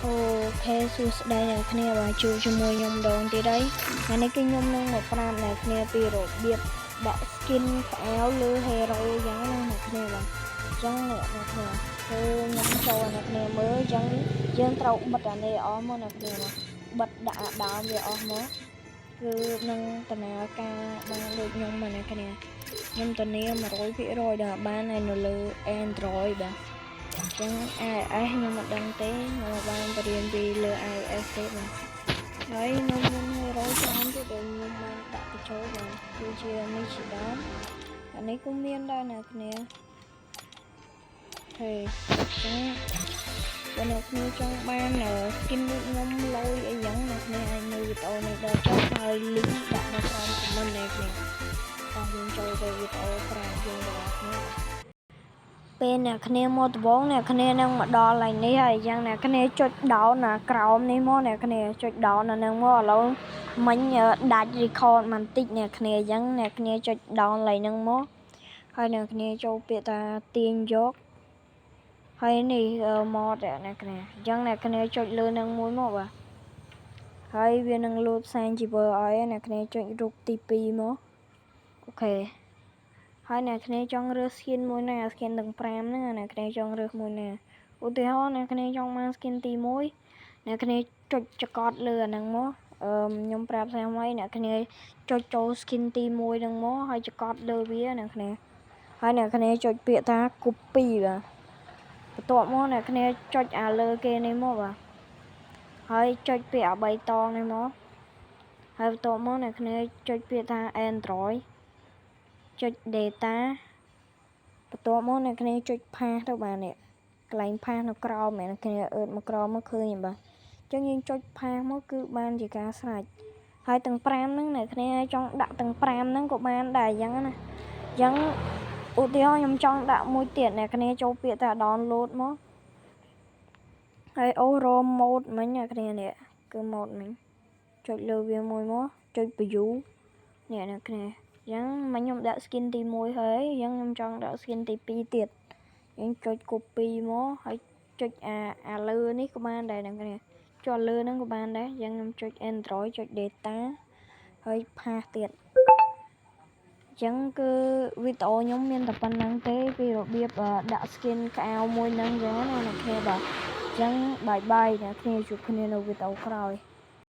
អូខេសួស្តីអ្នកគ្នាបាទជួបជាមួយខ្ញុំម្ដងទៀតហើយថ្ងៃនេះគឺខ្ញុំនឹងមកប្រាប់អ្នកគ្នាពីរបៀបដាក់ skin ផ្អែវលើ hero យ៉ាងណាអ្នកគ្នាបាទអញ្ចឹងអ្នកគ្នាគឺខ្ញុំចូលអ្នកគ្នាមើលអញ្ចឹងយើងត្រូវបិទអានេះអស់មកអ្នកគ្នាបាទបិទដាក់អាដើមវាអស់មកគឺនឹងដំណើរការបានដូចខ្ញុំមកអ្នកគ្នាខ្ញុំធានា 100% ដែលបាននៅលើ Android បាទអញ្ចឹង iOS ខ្ញុំមិនដឹងទេខ្ញុំបានបរៀនពីលើ iOS ទេបាទហើយខ្ញុំមានheroច្រើនទៀតដែលខ្ញុំបានដាក់បញ្ចូលបាទគឺជានេះជាដើមអានេះក៏មានដែរអ្នកគ្នាហេអញ្ចឹងបើអ្នកគ្នាចង់បាន skin ដូចខ្ញុំលយអីយ៉ាងអ្នកគ្នាអាចមើលវីដេអូនេះដល់ចុះហើយ link ដាក់នៅក្រោម comment អ្នកគ្នាតោះយើងចូលទៅវីដេអូក្រោយយើងរបស់គ្នាពេលអ្នកគ្នាមកដំបងអ្នកគ្នានឹងមកដល់ហើយនេះហើយយ៉ាងអ្នកគ្នាចុចដោនណាក្រោមនេះមកអ្នកគ្នាចុចដោនអានឹងមកឥឡូវមិញដាច់ record បន្តិចអ្នកគ្នាអញ្ចឹងអ្នកគ្នាចុចដោនឡើយនឹងមកហើយអ្នកគ្នាចូលពាក្យថាទាញយកហើយនេះ mod អ្នកគ្នាអញ្ចឹងអ្នកគ្នាចុចលើនឹងមួយមកបាទហើយវានឹងលោតផ្សែងជីវើឲ្យអ្នកគ្នាចុចរូបទី2មកអូខេហើយអ្នកគ្នាចង់រើស skin មួយណា skin ទាំង5ហ្នឹងអ្នកគ្នាចង់រើសមួយណាឧទាហរណ៍អ្នកគ្នាចង់បាន skin ទី1អ្នកគ្នាចុចចកត់លើអាហ្នឹងមកខ្ញុំប្រាប់តាមឲ្យអ្នកគ្នាចុចចូល skin ទី1ហ្នឹងមកហើយចកត់លើវាអ្នកគ្នាហើយអ្នកគ្នាចុចពាក្យថា copy បាទបន្ទាប់មកអ្នកគ្នាចុចអាលើគេនេះមកបាទហើយចុចពាក្យអា3តងនេះមកហើយបន្ទាប់មកអ្នកគ្នាចុចពាក្យថា Android ចុច data បន្ទាប់មកអ្នកគ្នាចុចផាសទៅបាទនេះកន្លែងផាសនៅក្រោមអ្នកគ្នាអឺតមកក្រោមមកឃើញបាទអញ្ចឹងយើងចុចផាសមកគឺបានជាការស្រេចហើយទាំង5ហ្នឹងអ្នកគ្នាចង់ដាក់ទាំង5ហ្នឹងក៏បានដែរអញ្ចឹងណាអញ្ចឹងឧទាហរណ៍ខ្ញុំចង់ដាក់មួយទៀតអ្នកគ្នាចូលពាក្យថា download មកហើយអូរ៉ូ mode មិញអ្នកគ្នានេះគឺ mode មិញចុចលើវាមួយមកចុច view នេះអ្នកគ្នាអញ្ចឹងមិញខ្ញុំដាក់ skin ទី1ហើយអញ្ចឹងខ្ញុំចង់ដាក់ skin ទី2ទៀតយើងចុច copy មកហើយចុចអាលើនេះក៏បានដែរអ្នកគ្នាចុចលើហ្នឹងក៏បានដែរអញ្ចឹងខ្ញុំចុច Android ចុច data ហើយផាសទៀតអញ្ចឹងគឺវីដេអូខ្ញុំមានតែប៉ុណ្្នឹងទេពីរបៀបដាក់ skin កៅមួយហ្នឹងអញ្ចឹងណាអ្នកគ្នាបាទអញ្ចឹងបាយបាយអ្នកគ្នាជួបគ្នានៅវីដេអូក្រោយ